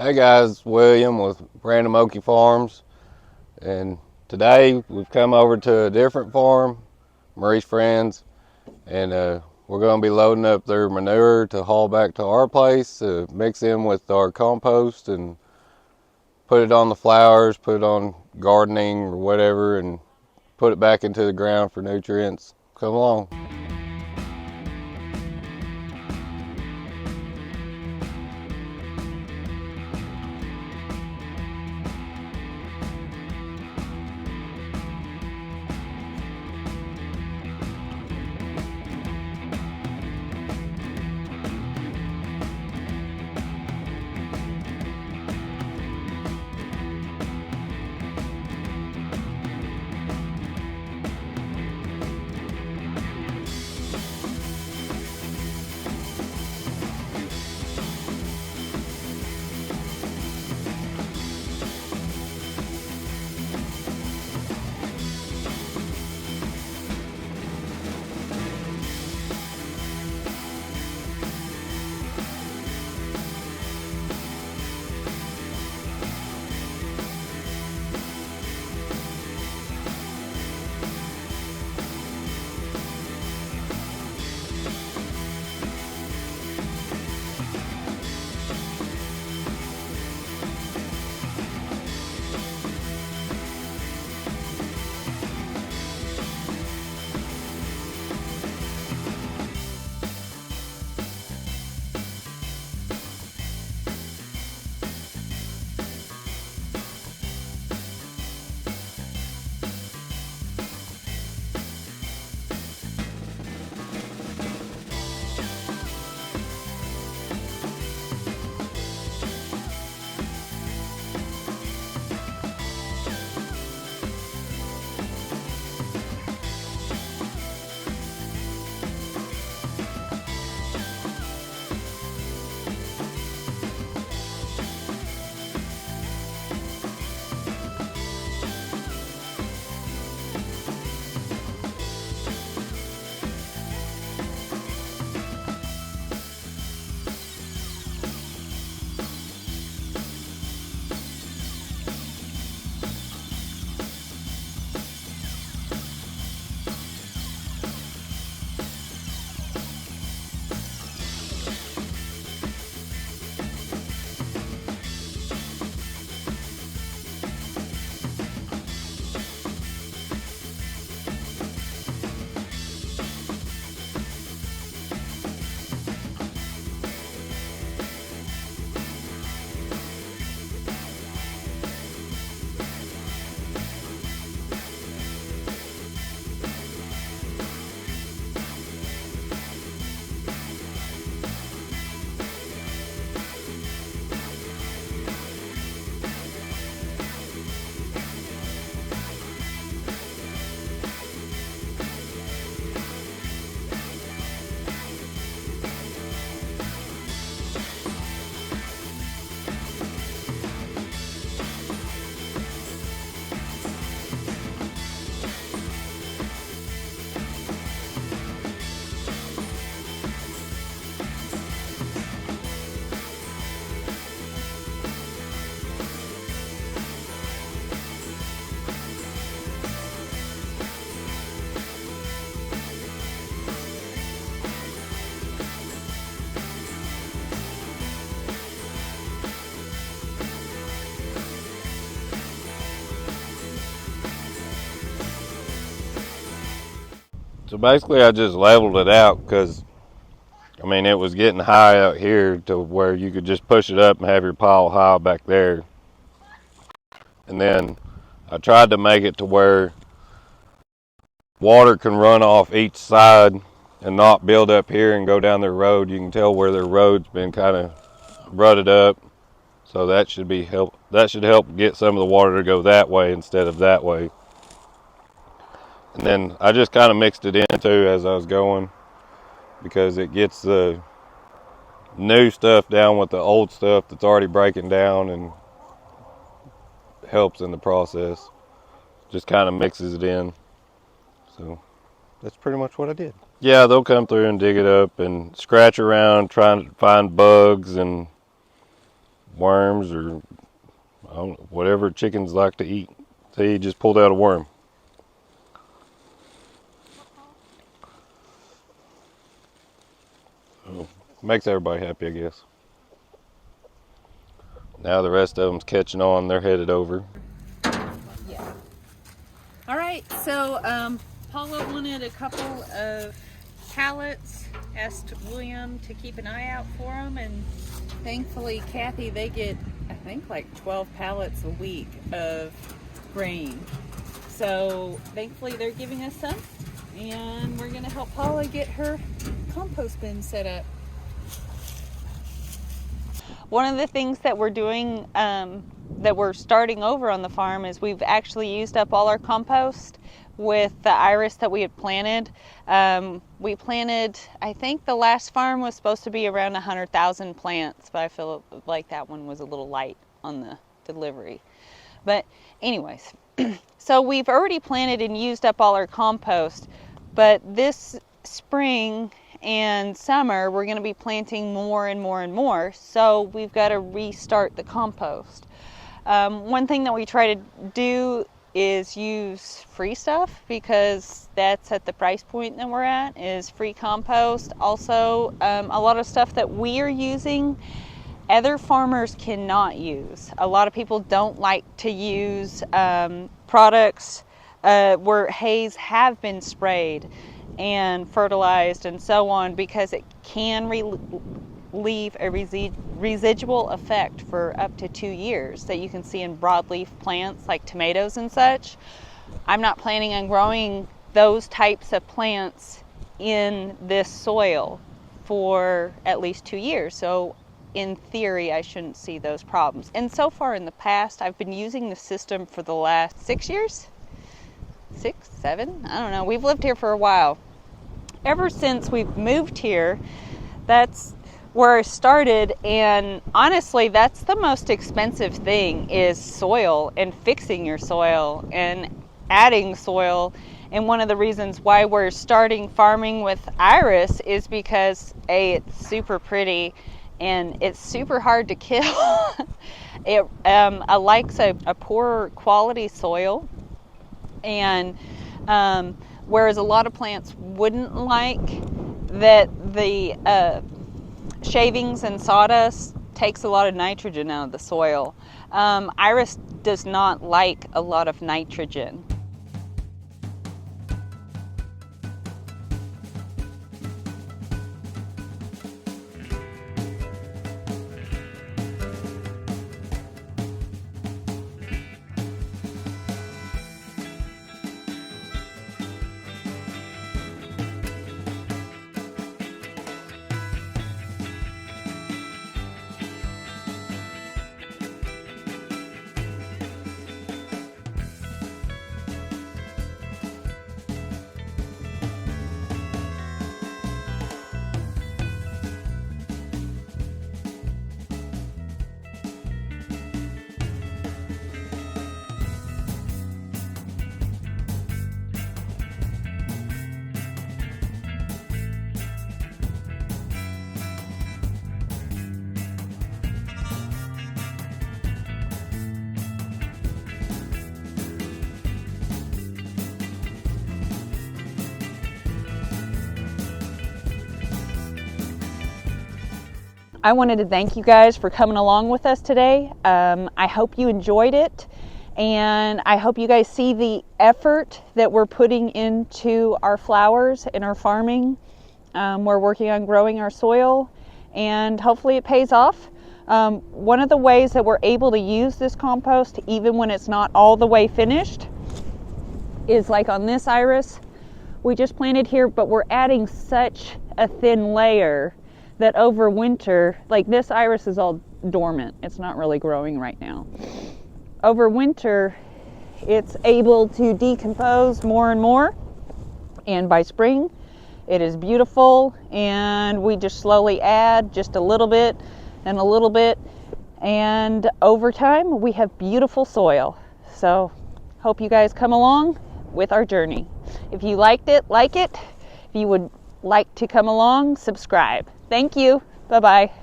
Hey guys, William with Random Okie Farms, and today we've come over to a different farm, Marie's Friends, and we're going to be loading up their manure to haul back to our place to mix in with our compost and put it on the flowers, put it on gardening or whatever, and put it back into the ground for nutrients. Come along. So basically I just leveled it out because it was getting high out here to where you could just push it up and have your pile high back there. And then I tried to make it to where water can run off each side and not build up here and go down their road. You can tell where their road's been kind of rutted up. So that should help get some of the water to go that way instead of that way. And then I just kind of mixed it in too as I was going, because it gets the new stuff down with the old stuff that's already breaking down and helps in the process. Just kind of mixes it in. So that's pretty much what I did. Yeah, they'll come through and dig it up and scratch around trying to find bugs and worms or I don't know, whatever chickens like to eat. See, he just pulled out a worm. So, makes everybody happy, I guess. Now the rest of them's catching on. They're headed over. Yeah. All right, so Paula wanted a couple of pallets, asked William to keep an eye out for them, and thankfully Kathy, they get, I think, like 12 pallets a week of grain. So thankfully they're giving us some, and we're going to help Paula get her compost bin set up. One of the things that we're doing, that we're starting over on the farm, is we've actually used up all our compost with the iris that we had planted. We planted, I think the last farm was supposed to be around 100,000 plants, but I feel like that one was a little light on the delivery. But anyways, so we've already planted and used up all our compost, but this spring and summer we're going to be planting more and more and more, so we've got to restart the compost. One thing that we try to do is use free stuff, because that's at the price point that we're at, is free compost. Also, a lot of stuff that we are using other farmers cannot use. A lot of people don't like to use products where hays have been sprayed and fertilized and so on, because it can leave a residual effect for up to 2 years that you can see in broadleaf plants like tomatoes and such. I'm not planning on growing those types of plants in this soil for at least 2 years. So in theory, I shouldn't see those problems. And so far in the past, I've been using the system for the last 6 years? 6, 7? I don't know. We've lived here for a while. Ever since we've moved here, that's where I started, and honestly, that's the most expensive thing, is soil and fixing your soil and adding soil. And one of the reasons why we're starting farming with iris is because A, it's super pretty and it's super hard to kill. It likes a poorer quality soil, and whereas a lot of plants wouldn't like that, the shavings and sawdust takes a lot of nitrogen out of the soil. Iris does not like a lot of nitrogen. I wanted to thank you guys for coming along with us today. I hope you enjoyed it, and I hope you guys see the effort that we're putting into our flowers and our farming. We're working on growing our soil, and hopefully it pays off. One of the ways that we're able to use this compost, even when it's not all the way finished, is like on this iris we just planted here, but we're adding such a thin layer that over winter, like this iris is all dormant, it's not really growing right now. Over winter, it's able to decompose more and more, and by spring, it is beautiful, and we just slowly add just a little bit and a little bit, and over time, we have beautiful soil. So, hope you guys come along with our journey. If you liked it, like it. If you would like to come along, subscribe. Thank you. Bye-bye.